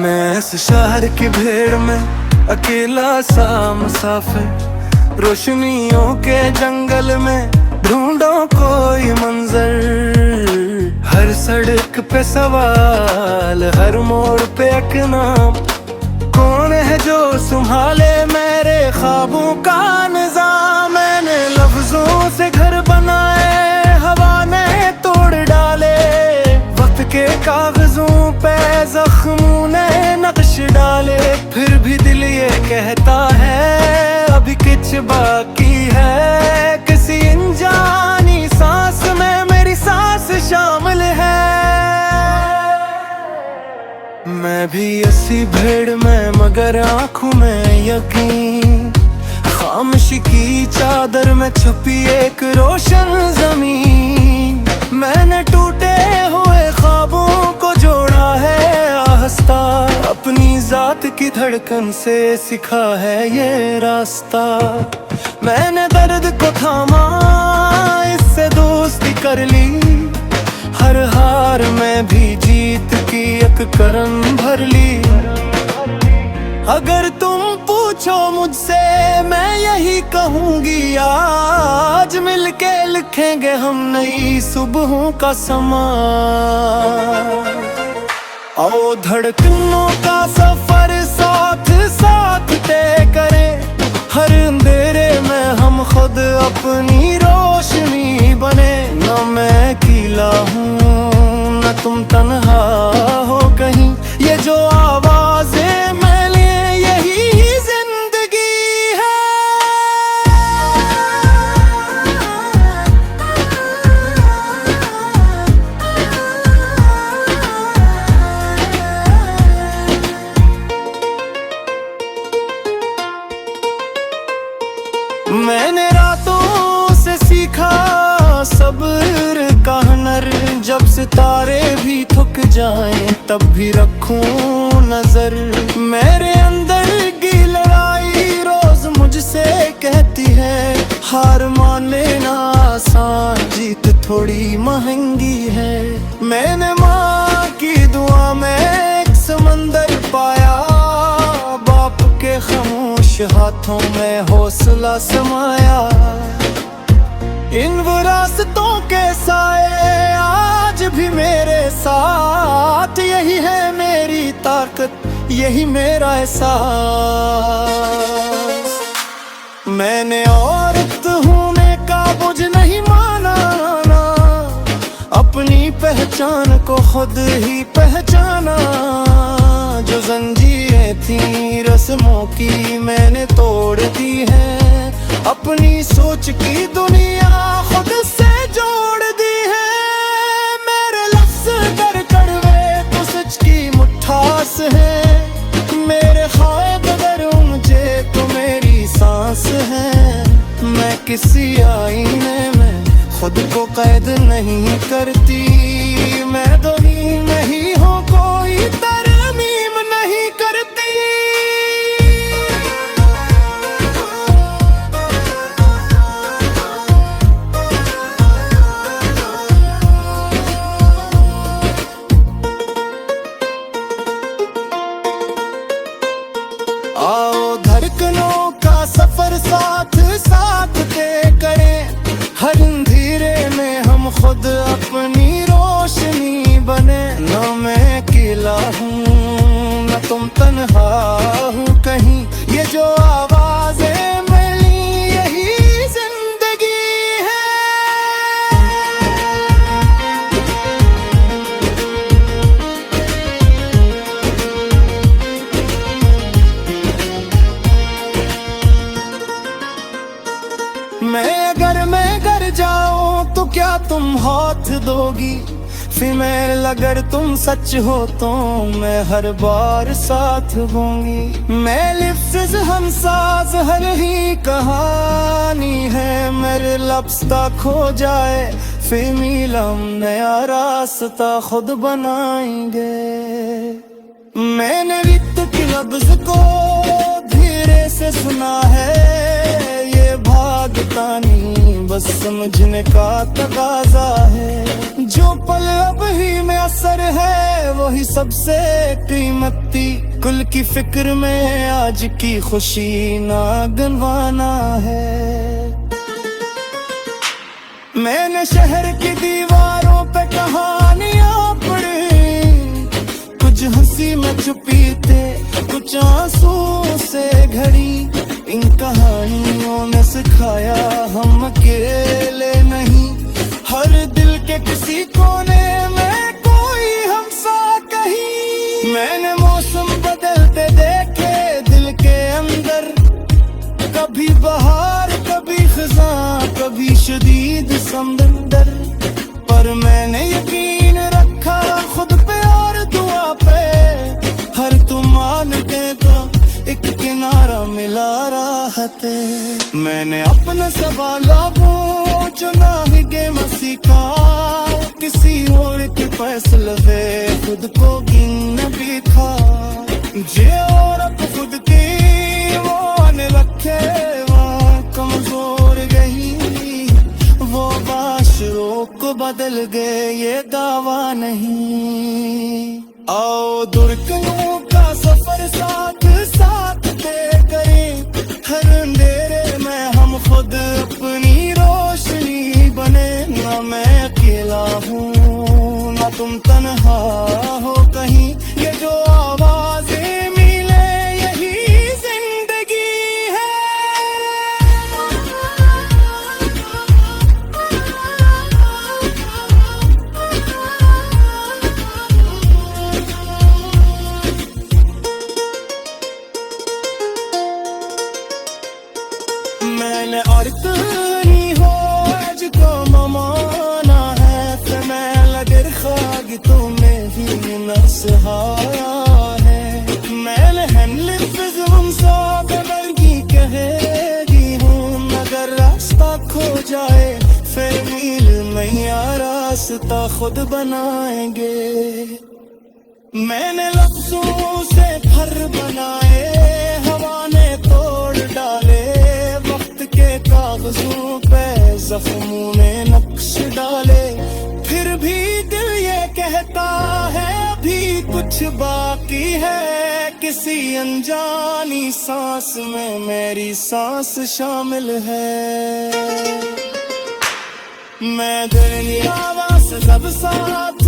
मैं इस शहर की भीड़ में अकेला सा मुसाफिर, रोशनियों के जंगल में ढूंढो कोई मंजर। हर सड़क पे सवाल, हर मोड़ पे एक नाम, कौन है जो संभाले मेरे ख्वाबों का निजाम। मैंने लफ्जों से घर बनाए, हवा ने तोड़ डाले, वक्त के कागजों पे जख्मों ने नक्श डाले। फिर भी दिल ये कहता है अभी कुछ बाकी है, किसी अनजानी सांस में मेरी सांस शामिल है। मैं भी ऐसी भीड़ में मगर आंखों में यकीन, खामोशी की चादर में छुपी एक रोशन जमीन। मैंने टूटे हुए ख्वाबों को जोड़ा है आहिस्ता, अपनी जात की धड़कन से सिखा है ये रास्ता। मैंने दर्द को थामा, इससे दोस्ती कर ली, हर हार में भी जीत की एक करम भर ली। अगर तुम पूछो मुझसे मैं यही कहूंगी, आज मिलके लिखेंगे हम नई सुबहों का समा। आओ धड़कनों का सफर साथ साथ तय करें, हर अंधेरे में हम खुद अपनी रोशनी बने। न मैं अकेला हूँ न तुम तन्हा हो कहीं, ये जो आवाज़ें मिले यही जिंदगी है। मैंने रातों से सीखा सब्र का हुनर, जब सितारे भी थक जाएं तब भी रखूं नजर। मेरे अंदर की लड़ाई रोज मुझसे कहती है, हार मान लेना आसान, जीत थोड़ी महंगी है। मैंने माँ की दुआ में एक समंदर पाया, बाप के खामोश हाथों में हौसला समाया। इन विरासतों के साए आज भी मेरे साथ, यही है मेरी ताकत, यही मेरा एहसास। मैंने औरत होने का बोझ नहीं माना ना, अपनी पहचान को खुद ही पहचाना। जो जंजीरें थी रस्मों की मैंने तोड़ दी है, अपनी सोच की दुनिया खुद से जोड़ दी है। मेरे लफ्ज़ कर कड़वे तो सच की मुट्ठास है, मेरे ख्वाब अगर मुझे तो मेरी सांस है। मैं किसी आईने में खुद को कैद नहीं करती, मैं दुनिया में ही हूँ, कोई तरमीम नहीं करती। आओ धड़कनों का सफर साथ साथ तय करें, हर अंधेरे में हम खुद अपनी रोशनी बने। न मैं अकेला हूँ न तुम तन्हा हो कहीं, ये जो आवाज़ें मिली यही जिंदगी है। मैं घर जाऊं तो क्या तुम हाथ दोगी, फीमेल अगर तुम सच हो तो मैं हर बार साथ दूंगी। मैं लिप्स हम साज हर ही कहानी है, मेरे लफ्ज़ खो जाए फिर मिलम नया रास्ता खुद बनाएंगे। मैंने रित के लफ्ज़ को धीरे से सुना है, ये भागता नहीं बस समझने का तकाजा है। जो पल अब ही में असर है वही सबसे कीमती। कुल की फिक्र में आज की खुशी ना गंवाना है। मैंने शहर की दीवारों पे कहानियां पढ़ी, कुछ हंसी में छुपी थे, कुछ आंसू से घड़ी। इन कहानियों ने सिखाया हम अकेले नहीं, हर दिल के किसी कोने में कोई हम सा कहीं। मैंने मौसम बदलते देखे दिल के अंदर, कभी बहार कभी खिज़ां कभी शदीद समंदर। पर मैंने यकीन रखा खुद पे और दुआ पे, हर तूफान के तो एक किनारा मिला राहते। मैंने अपना सवाला वो चुना ही गेम सीखा, किसी और के फैसले खुद को गिन भी था। जे और अब खुद की वो आने रखे वहाँ कमजोर गई, वो बाशरों को बदल गए ये दावा नहीं। आओ दुर्गयों का सफर साथ साथ तय करें, हर अंधेरे में हम खुद अपनी रोशनी बने। ना मैं अकेला हूँ ना तुम तन्हा हो कहीं, ये जो आवाजें मिले यही जिंदगी है। मैंने और तनी हो अजको ममाना है, फमैल अगर खागी तुम्हें ही नसहाया है। मैंने हनलिफ्ज़ुम साब बल्कि कहेगी हूँ, मगर रास्ता खो जाए फिर मील मैया रास्ता खुद बनाएंगे। मैंने लफ्ज़ों से घर बनाए, हवा ने तोड़ डाले, वक्त के कागजों पे जख्मों में नक्श डाले। फिर भी दिल ये कहता है अभी कुछ बाकी है, किसी अनजानी सांस में मेरी सांस शामिल है। मैं दिल की आवाज़ सब साथ